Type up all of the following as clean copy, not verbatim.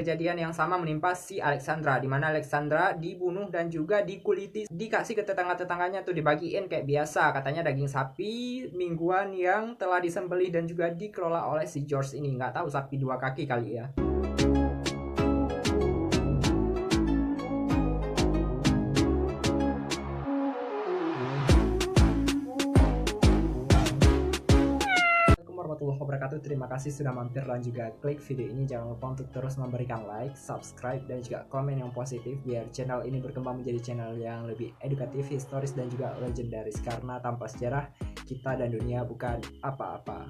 Kejadian yang sama menimpa si Alexandra, di mana Alexandra dibunuh dan juga dikuliti, dikasih ke tetangga-tetangganya tuh dibagiin kayak biasa, katanya daging sapi mingguan yang telah disembelih dan juga dikelola oleh si George ini. Nggak tahu sapi dua kaki kali ya. Warahmatullahi wabarakatuh. Terima kasih sudah mampir dan juga klik video ini. Jangan lupa untuk terus memberikan like, subscribe, dan juga komen yang positif biar channel ini berkembang menjadi channel yang lebih edukatif, historis, dan juga legendaris. Karena tanpa sejarah, kita dan dunia bukan apa-apa.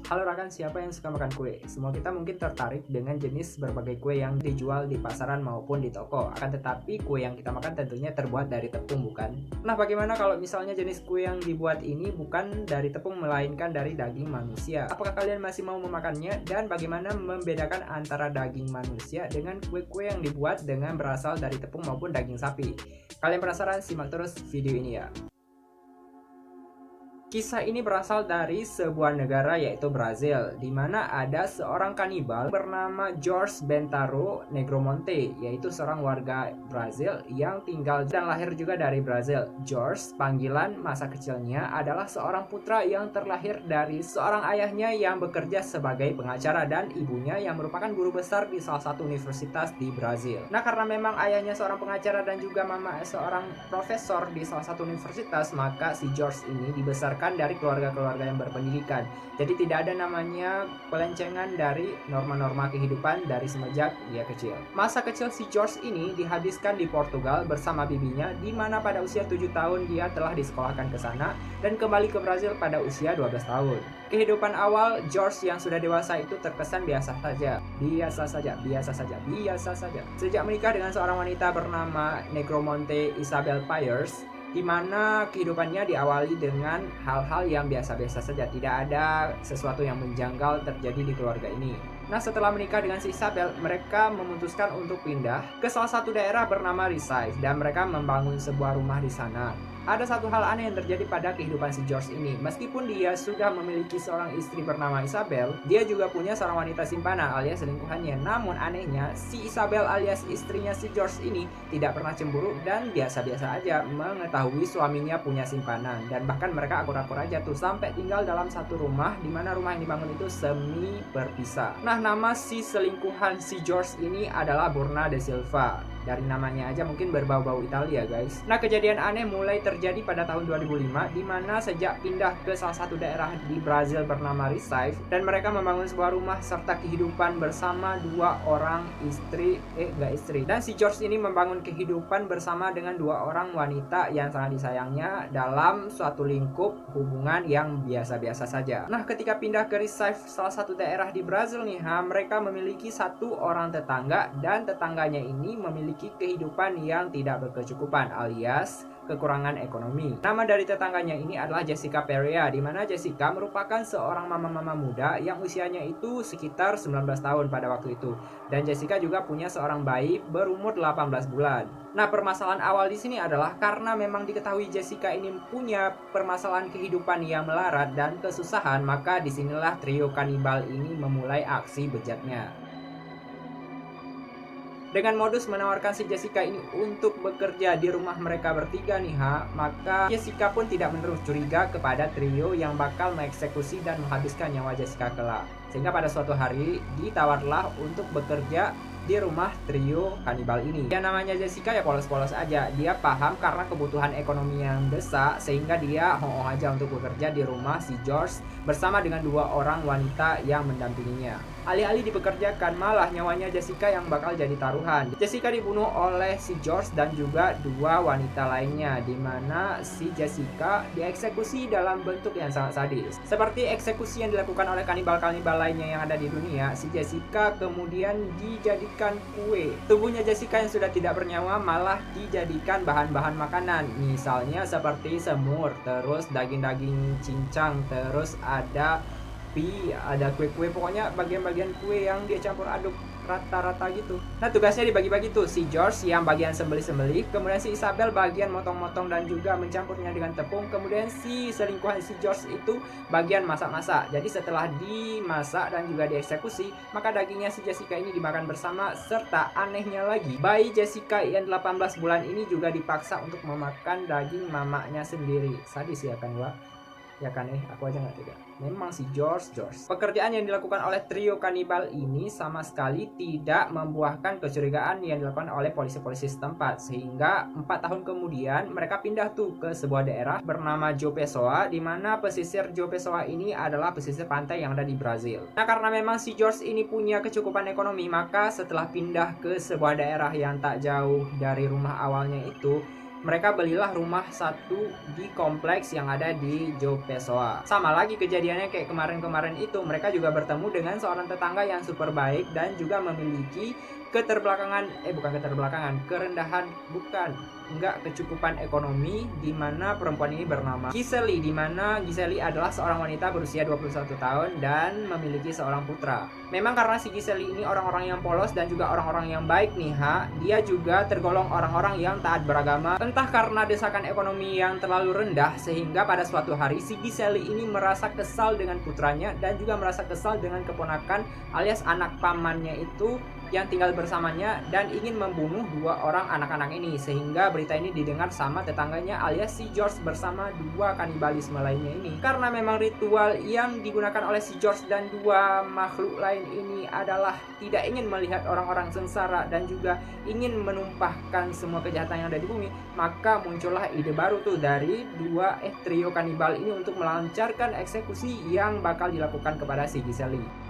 Halo rekan, siapa yang suka makan kue? Semua kita mungkin tertarik dengan jenis berbagai kue yang dijual di pasaran maupun di toko. Akan tetapi kue yang kita makan tentunya terbuat dari tepung, bukan? Nah, bagaimana kalau misalnya jenis kue yang dibuat ini bukan dari tepung melainkan dari daging manusia? Apakah kalian masih mau memakannya? Dan bagaimana membedakan antara daging manusia dengan kue-kue yang dibuat dengan berasal dari tepung maupun daging sapi? Kalian penasaran? Simak terus video ini ya. Kisah ini berasal dari sebuah negara yaitu Brazil, di mana ada seorang kanibal bernama Jorge Bentaro Negromonte, yaitu seorang warga Brazil yang tinggal dan lahir juga dari Brazil. Jorge, panggilan masa kecilnya, adalah seorang putra yang terlahir dari seorang ayahnya yang bekerja sebagai pengacara dan ibunya yang merupakan guru besar di salah satu universitas di Brazil. Nah, karena memang ayahnya seorang pengacara dan juga mama seorang profesor di salah satu universitas, maka si Jorge ini dibesarkan dari keluarga-keluarga yang berpendidikan. Jadi tidak ada namanya pelencengan dari norma-norma kehidupan dari semenjak dia kecil. Masa kecil si George ini dihabiskan di Portugal bersama bibinya, di mana pada usia 7 tahun dia telah disekolahkan ke sana dan kembali ke Brazil pada usia 12 tahun. Kehidupan awal George yang sudah dewasa itu terkesan biasa saja. Sejak menikah dengan seorang wanita bernama Negromonte Isabel Pires, di mana kehidupannya diawali dengan hal-hal yang biasa-biasa saja, tidak ada sesuatu yang menjanggal terjadi di keluarga ini. Nah, setelah menikah dengan si Isabel, mereka memutuskan untuk pindah ke salah satu daerah bernama Recife dan mereka membangun sebuah rumah di sana. Ada satu hal aneh yang terjadi pada kehidupan si George ini. Meskipun dia sudah memiliki seorang istri bernama Isabel, dia juga punya seorang wanita simpanan alias selingkuhannya. Namun anehnya, si Isabel alias istrinya si George ini tidak pernah cemburu dan biasa-biasa aja mengetahui suaminya punya simpanan. Dan bahkan mereka akur-akur aja tuh sampai tinggal dalam satu rumah, di mana rumah yang dibangun itu semi berpisah. Nah, nama si selingkuhan si George ini adalah Bruna de Silva. Dari namanya aja mungkin berbau-bau Italia, guys. Nah, kejadian aneh mulai terjadi pada tahun 2005, di mana sejak pindah ke salah satu daerah di Brazil bernama Recife, dan mereka membangun sebuah rumah serta kehidupan bersama dua orang Dan si George ini membangun kehidupan bersama dengan dua orang wanita yang sangat disayangnya dalam suatu lingkup hubungan yang biasa-biasa saja. Nah, ketika pindah ke Recife, salah satu daerah di Brazil nih, mereka memiliki satu orang tetangga dan tetangganya ini memiliki kehidupan yang tidak berkecukupan alias kekurangan ekonomi. Nama dari tetangganya ini adalah Jessica Perea, di mana Jessica merupakan seorang mama-mama muda yang usianya itu sekitar 19 tahun pada waktu itu. Dan Jessica juga punya seorang bayi berumur 18 bulan. Nah, permasalahan awal di sini adalah karena memang diketahui Jessica ini punya permasalahan kehidupan yang melarat dan kesusahan, maka disinilah trio kanibal ini memulai aksi bejatnya. Dengan modus menawarkan si Jessica ini untuk bekerja di rumah mereka bertiga nih maka Jessica pun tidak menaruh curiga kepada trio yang bakal mengeksekusi dan menghabiskan nyawa Jessica kelak. Sehingga pada suatu hari ditawarlah untuk bekerja di rumah trio kanibal ini. Yang namanya Jessica ya polos-polos aja. Dia paham karena kebutuhan ekonomi yang desak, sehingga dia hongo aja untuk bekerja di rumah si George bersama dengan dua orang wanita yang mendampinginya. Alih-alih dipekerjakan, malah nyawanya Jessica yang bakal jadi taruhan. Jessica dibunuh oleh si George dan juga dua wanita lainnya, di mana si Jessica dieksekusi dalam bentuk yang sangat sadis. Seperti eksekusi yang dilakukan oleh kanibal-kanibal lainnya yang ada di dunia, si Jessica kemudian dijadikan kue. Tubuhnya Jessica yang sudah tidak bernyawa malah dijadikan bahan-bahan makanan, misalnya seperti semur, terus daging-daging cincang, terus ada sapi, ada kue-kue, pokoknya bagian-bagian kue yang dia campur aduk rata-rata gitu. Nah, tugasnya dibagi-bagi tuh, si George yang bagian sembelih-sembelih, kemudian si Isabel bagian motong-motong dan juga mencampurnya dengan tepung, kemudian si selingkuhan si George itu bagian masak-masak. Jadi setelah dimasak dan juga dieksekusi, maka dagingnya si Jessica ini dimakan bersama, serta anehnya lagi, bayi Jessica yang 18 bulan ini juga dipaksa untuk memakan daging mamanya sendiri. Sadis ya kan, Wak? Ya kan, aku aja nggak tega. Memang si George. Pekerjaan yang dilakukan oleh trio kanibal ini sama sekali tidak membuahkan kecurigaan yang dilakukan oleh polisi-polisi setempat. Sehingga 4 tahun kemudian mereka pindah tuh ke sebuah daerah bernama João Pessoa, di mana pesisir João Pessoa ini adalah pesisir pantai yang ada di Brazil. Nah, karena memang si George ini punya kecukupan ekonomi, maka setelah pindah ke sebuah daerah yang tak jauh dari rumah awalnya itu, mereka belilah rumah satu di kompleks yang ada di João Pessoa. Sama lagi kejadiannya kayak kemarin-kemarin itu, mereka juga bertemu dengan seorang tetangga yang super baik dan juga memiliki kecukupan ekonomi, di mana perempuan ini bernama Giseli, di mana Giseli adalah seorang wanita berusia 21 tahun dan memiliki seorang putra. Memang karena si Giseli ini orang-orang yang polos dan juga orang-orang yang baik nih, dia juga tergolong orang-orang yang taat beragama. Entah karena desakan ekonomi yang terlalu rendah, sehingga pada suatu hari si Giseli ini merasa kesal dengan putranya dan juga merasa kesal dengan keponakan alias anak pamannya itu yang tinggal bersamanya dan ingin membunuh 2 orang anak-anak ini. Sehingga berita ini didengar sama tetangganya alias si George bersama 2 kanibalisme lainnya ini. Karena memang ritual yang digunakan oleh si George dan 2 makhluk lain ini adalah tidak ingin melihat orang-orang sengsara dan juga ingin menumpahkan semua kejahatan yang ada di bumi, maka muncullah ide baru tuh dari trio kanibal ini untuk melancarkan eksekusi yang bakal dilakukan kepada si Giseli.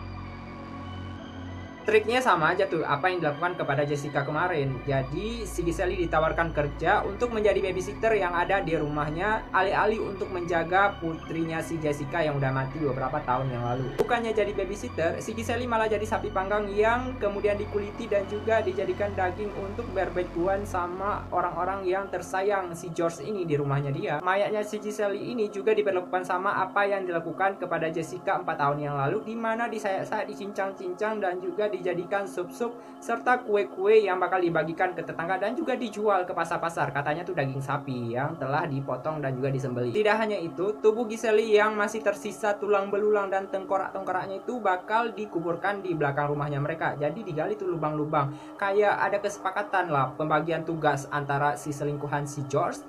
Triknya sama aja tuh apa yang dilakukan kepada Jessica kemarin. Jadi si Giseli ditawarkan kerja untuk menjadi babysitter yang ada di rumahnya, alih-alih untuk menjaga putrinya si Jessica yang udah mati beberapa tahun yang lalu. Bukannya jadi babysitter, si Giseli malah jadi sapi panggang yang kemudian dikuliti dan juga dijadikan daging untuk barbekyuan sama orang-orang yang tersayang si George ini di rumahnya dia. Mayatnya si Giseli ini juga diperlakukan sama apa yang dilakukan kepada Jessica 4 tahun yang lalu, di mana disayak-sayak, dicincang-cincang dan juga dijadikan sup-sup serta kue-kue yang bakal dibagikan ke tetangga dan juga dijual ke pasar-pasar. Katanya tuh daging sapi yang telah dipotong dan juga disembelih. Tidak hanya itu, tubuh Giseli yang masih tersisa tulang belulang dan tengkorak-tengkoraknya itu bakal dikuburkan di belakang rumahnya mereka. Jadi digali tuh lubang-lubang. Kayak ada kesepakatan lah pembagian tugas antara si selingkuhan si George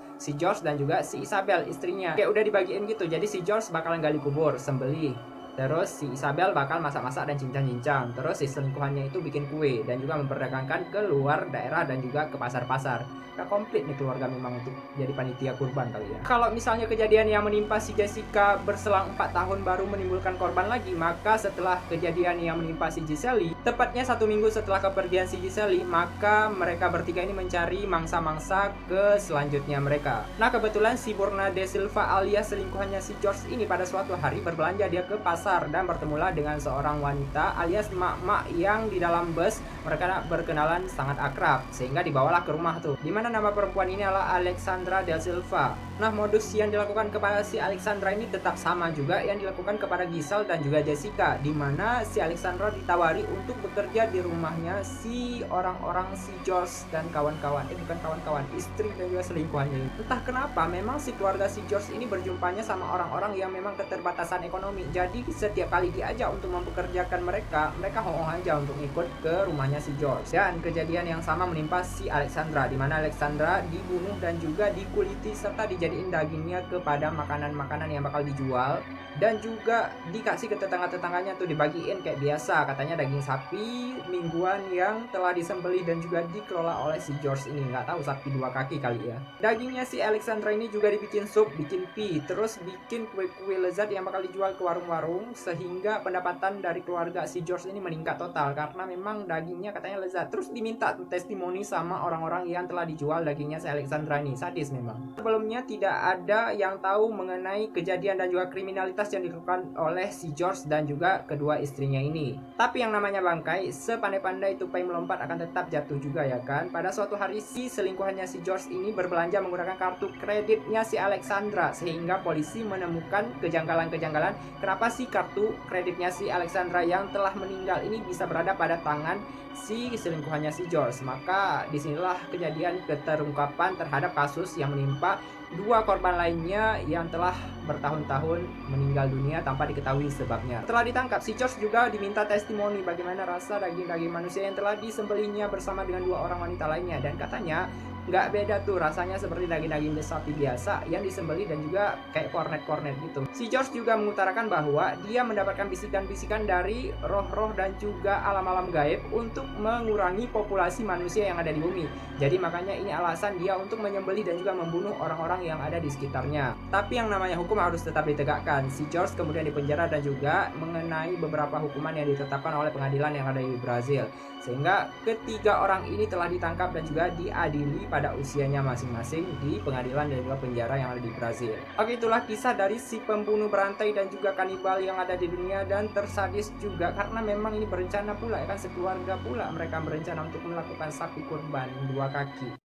dan juga si Isabel istrinya. Kayak udah dibagiin gitu. Jadi si George bakalan gali kubur, sembelih. Terus si Isabel bakal masak-masak dan cincang-cincang. Terus si selingkuhannya itu bikin kue dan juga memperdagangkan ke luar daerah dan juga ke pasar-pasar. Gak komplit nih keluarga memang untuk jadi panitia kurban kali ya. Kalau misalnya kejadian yang menimpa si Jessica berselang 4 tahun baru menimbulkan korban lagi, maka setelah kejadian yang menimpa si Giseli, tepatnya 1 minggu setelah kepergian si Giseli, maka mereka bertiga ini mencari mangsa-mangsa ke selanjutnya mereka. Nah, kebetulan si Borna de Silva alias selingkuhannya si George ini pada suatu hari berbelanja dia ke pasar dan bertemulah dengan seorang wanita alias mak-mak yang di dalam bus mereka berkenalan sangat akrab, sehingga dibawalah ke rumah tuh, dimana nama perempuan ini adalah Alexandra Del Silva. Nah, modus yang dilakukan kepada si Alexandra ini tetap sama juga yang dilakukan kepada Giselle dan juga Jessica, dimana si Alexandra ditawari untuk bekerja di rumahnya si orang-orang si George dan kawan-kawan, bukan kawan-kawan, istri dan juga selingkuhannya. Entah kenapa memang si keluarga si George ini berjumpanya sama orang-orang yang memang keterbatasan ekonomi. Jadi setiap kali diajak untuk mempekerjakan mereka hongo aja untuk ikut ke rumahnya si George. Dan kejadian yang sama menimpa si Alexandra, di mana Alexandra dibunuh dan juga dikuliti serta dijadiin dagingnya kepada makanan-makanan yang bakal dijual, dan juga dikasih ke tetangga-tetangganya tuh, dibagiin kayak biasa, katanya daging sapi mingguan yang telah disembelih dan juga dikelola oleh si George ini. Nggak tahu sapi 2 kaki kali ya. Dagingnya si Alexandra ini juga dibikin sup, bikin pie, terus bikin kue-kue lezat yang bakal dijual ke warung-warung, sehingga pendapatan dari keluarga si George ini meningkat total karena memang dagingnya katanya lezat. Terus diminta testimoni sama orang-orang yang telah dijual dagingnya si Alexandra ini. Sadis memang. Sebelumnya tidak ada yang tahu mengenai kejadian dan juga kriminalitas yang dilakukan oleh si George dan juga kedua istrinya ini. Tapi yang namanya bangkai, sepandai-pandai tupai melompat akan tetap jatuh juga ya kan. Pada suatu hari si selingkuhannya si George ini berbelanja menggunakan kartu kreditnya si Alexandra, sehingga polisi menemukan kejanggalan-kejanggalan kenapa si kartu kreditnya si Alexandra yang telah meninggal ini bisa berada pada tangan si selingkuhannya si George. Maka disinilah kejadian keterungkapan terhadap kasus yang menimpa dua korban lainnya yang telah bertahun-tahun meninggal dunia tanpa diketahui sebabnya. Setelah ditangkap, si George juga diminta testimoni bagaimana rasa daging-daging manusia yang telah disembelihnya bersama dengan dua orang wanita lainnya, dan katanya nggak beda tuh rasanya seperti daging-daging sapi biasa yang disembelih dan juga kayak kornet-kornet gitu. Si George juga mengutarakan bahwa dia mendapatkan bisikan-bisikan dari roh-roh dan juga alam-alam gaib untuk mengurangi populasi manusia yang ada di bumi. Jadi makanya ini alasan dia untuk menyembelih dan juga membunuh orang-orang yang ada di sekitarnya. Tapi yang namanya hukum harus tetap ditegakkan. Si George kemudian dipenjara dan juga mengenai beberapa hukuman yang ditetapkan oleh pengadilan yang ada di Brazil. Sehingga ketiga orang ini telah ditangkap dan juga diadili pada usianya masing-masing di pengadilan dan juga penjara yang ada di Brazil. Oke, itulah kisah dari si pembunuh berantai dan juga kanibal yang ada di dunia dan tersadis juga, karena memang ini berencana pula ya kan, sekeluarga pula mereka berencana untuk melakukan sapi kurban dua kaki.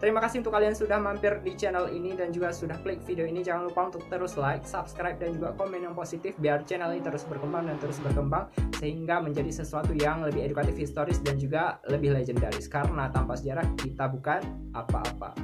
Terima kasih untuk kalian sudah mampir di channel ini dan juga sudah klik video ini. Jangan lupa untuk terus like, subscribe, dan juga komen yang positif biar channel ini terus berkembang dan terus berkembang sehingga menjadi sesuatu yang lebih edukatif, historis, dan juga lebih legendaris. Karena tanpa sejarah kita bukan apa-apa.